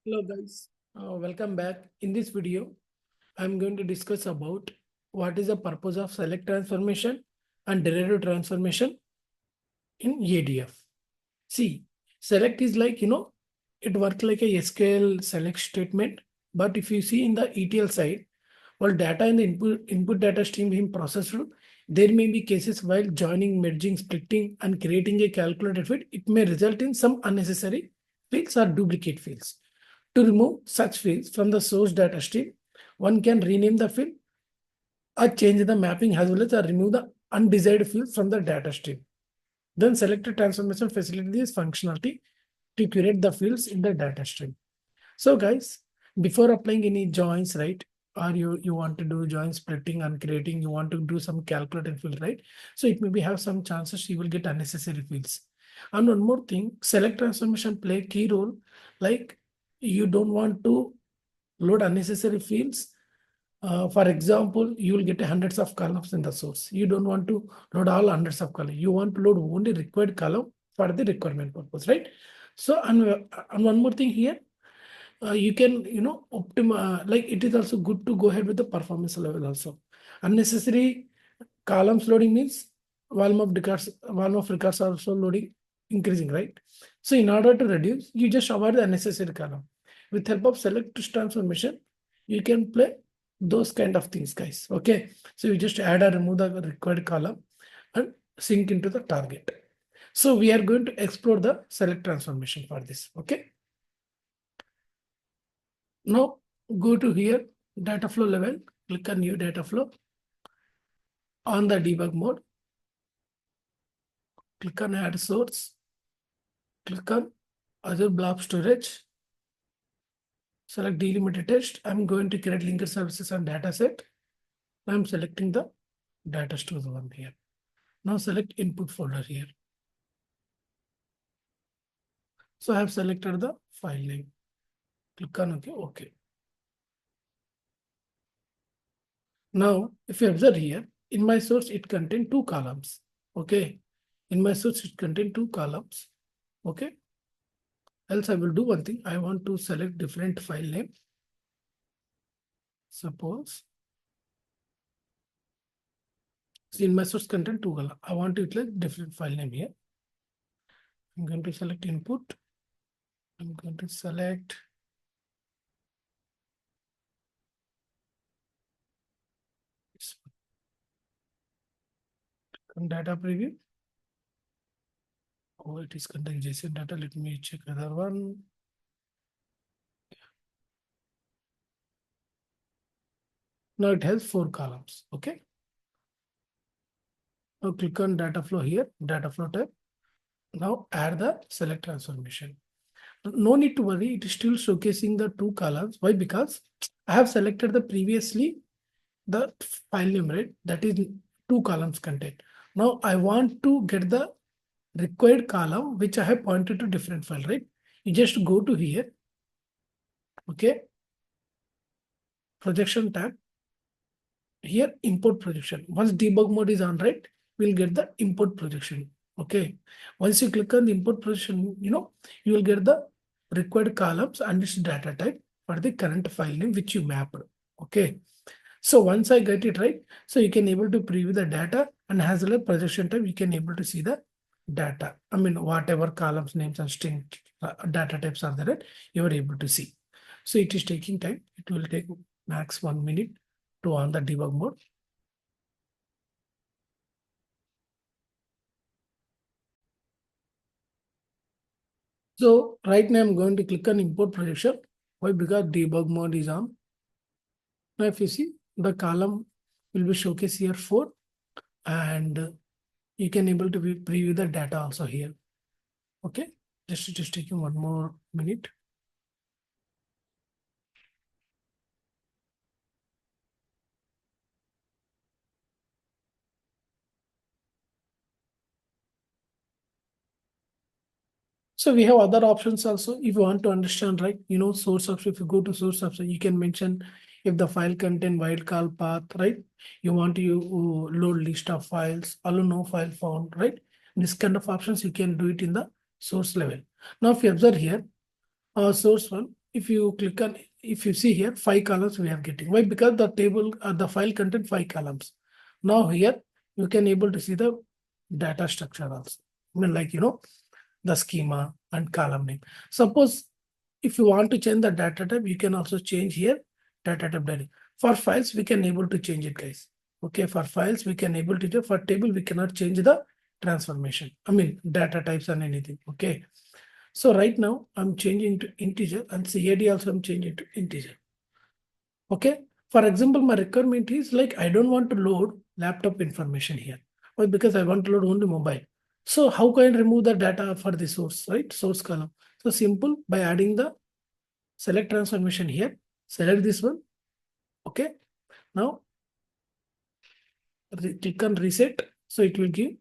Hello guys, welcome back. In this video, I'm going to discuss about what is the purpose of select transformation and derivative transformation in ADF. See, select is like, it works like a SQL select statement. But if you see in the ETL side, while data in the input data stream being processed, there may be cases while joining, merging, splitting, and creating a calculated field, it may result in some unnecessary fields or duplicate fields. To remove such fields from the source data stream, one can rename the field or change the mapping as well as remove the undesired fields from the data stream. Then selected transformation facilitates functionality to curate the fields in the data stream. So guys, before applying any joins, right? Or you want to do join splitting and creating, you want to do some calculated field, right? So it maybe have some chances you will get unnecessary fields. And one more thing, select transformation play key role, like you don't want to load unnecessary fields. For example, you will get hundreds of columns in the source. You don't want to load all hundreds of columns. You want to load only required column for the requirement purpose, right? So, and one more thing here, you can, like it is also good to go ahead with the performance level also. Unnecessary columns loading means volume of records are also loading increasing, right? So in order to reduce, you just avoid the unnecessary column. With help of select transformation, you can play those kind of things, guys. Okay, so you just add or remove the required column and sync into the target. So we are going to explore the select transformation for this. Okay, now go to here, data flow level, click on new data flow. On the debug mode, click on add source, click on Azure blob storage, select delimited text. I'm going to create linker services and dataset. I'm selecting the data stores one here. Now select input folder here. So I have selected the file name. Click on OK. OK. Now, if you observe here, in my source, it contains two columns. Okay. In my source, it contains two columns. Okay. Else I will do one thing. I want to select different file name. Suppose in my source content two column. I want to utilize different file name here. I'm going to select input. I'm going to select this one. Data preview. Oh, it is containing JSON data. Let me check other one. Now it has 4 columns. Okay. Now click on data flow here, data flow tab. Now add the select transformation. No need to worry, it is still showcasing the 2 columns. Why? Because I have selected the previously the file name, right? That is 2 columns content. Now I want to get the required column which I have pointed to different file, right? You just go to here. Okay. Projection tab. Here import projection. Once debug mode is on, right, we'll get the import projection. Okay. Once you click on the import projection, you will get the required columns and its data type for the current file name which you mapped. Okay. So once I get it right, so you can able to preview the data, and as well as projection type, you can able to see the data. I mean, whatever columns, names, and string data types are there, right, you are able to see. So it is taking time. It will take max 1 minute to on the debug mode. So right now I'm going to click on import projection. Why? Because debug mode is on. Now if you see, the column will be showcased here 4, and you can able to preview the data also here. Okay, just taking 1 more minute. So we have other options also. If you want to understand, right, source option, if you go to source option, you can mention if the file contain wildcard path, right? You want to load list of files, allow no file found, right? This kind of options, you can do it in the source level. Now, if you observe here, source one, if you click on, if you see here, 5 columns we are getting. Why? Because the table, the file contain 5 columns. Now here you can able to see the data structure also. I mean, like, the schema and column name. Suppose if you want to change the data type, you can also change here data type directly. For files, we can able to change it, guys. Okay, for files, we can able to do. For table, we cannot change the transformation. I mean, data types and anything. Okay. So right now I'm changing to integer, and CAD also I'm changing to integer. Okay. For example, my requirement is like, I don't want to load laptop information here. Why? Because I want to load only mobile. So how can I remove the data for the source, right? Source column. So simple, by adding the select transformation here, select this one. Okay. Now click on reset. So it will give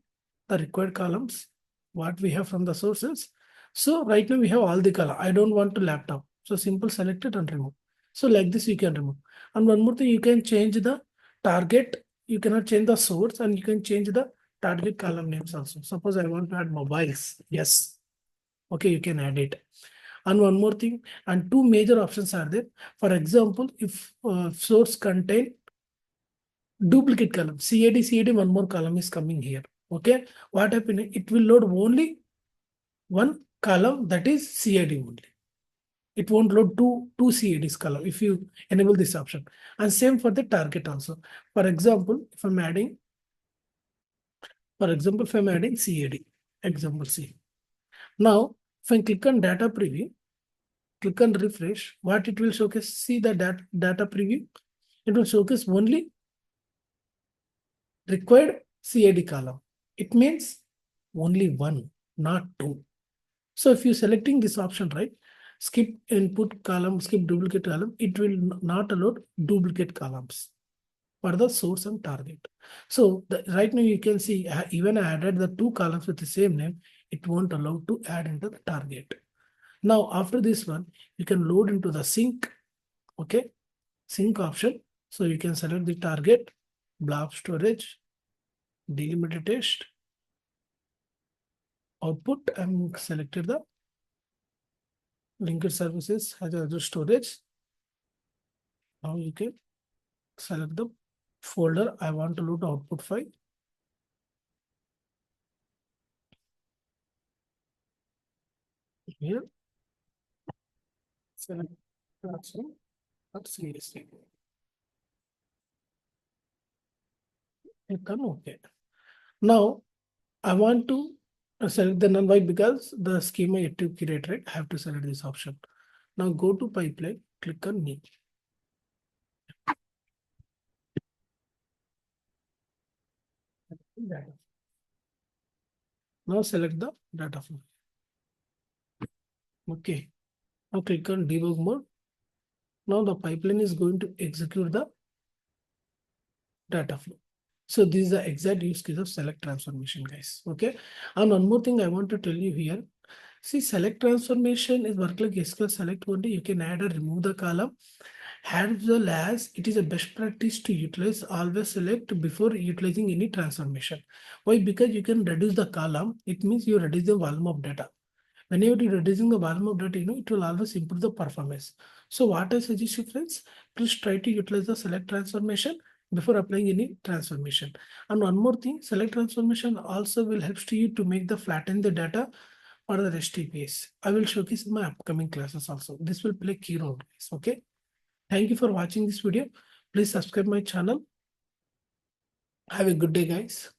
the required columns, what we have from the sources. So right now we have all the column. I don't want to laptop. So simple select it and remove. So like this you can remove. And one more thing, you can change the target. You cannot change the source, and you can change the target column names also. Suppose I want to add mobiles. Yes. Okay, you can add it. And one more thing, and two major options are there. For example, if source contain duplicate column, CAD, one more column is coming here. Okay, what happened? It will load only one column, that is CAD only. It won't load two CADs column if you enable this option. And same for the target also. For example, if I'm adding CAD, example C. Now, if I click on data preview, click on refresh, what it will showcase? See the data preview. It will showcase only required CAD column. It means only one, not two. So if you're selecting this option, right, skip input column, skip duplicate column, it will not allow duplicate columns for the source and target. So right now you can see, even I added the 2 columns with the same name, it won't allow to add into the target. Now after this one, you can load into the sync. Okay, sync option. So you can select the target, blob storage, delimited text, output, and selected the linked services as other storage. Now you can select the folder. I want to load output file. Here, select classroom. Seriously. Click on OK. Now I want to select the null. Why? Because the schema yet to create, right? I have to select this option. Now go to pipeline, click on new. Now select the data flow. Okay. Now click on debug mode. Now the pipeline is going to execute the data flow. So this is the exact use case of select transformation, guys. Okay. And one more thing I want to tell you here. See, select transformation is work like SQL select only. You can add or remove the column. As well as it is a best practice to utilize always select before utilizing any transformation. Why? Because you can reduce the column. It means you reduce the volume of data. Whenever you're reducing the volume of data, it will always improve the performance. So what I suggest you, friends, please try to utilize the select transformation before applying any transformation. And one more thing, select transformation also will help to you to make the flatten the data for the REST APIs. I will showcase in my upcoming classes also. This will play key role, guys. Okay. Thank you for watching this video. Please subscribe my channel. Have a good day, guys.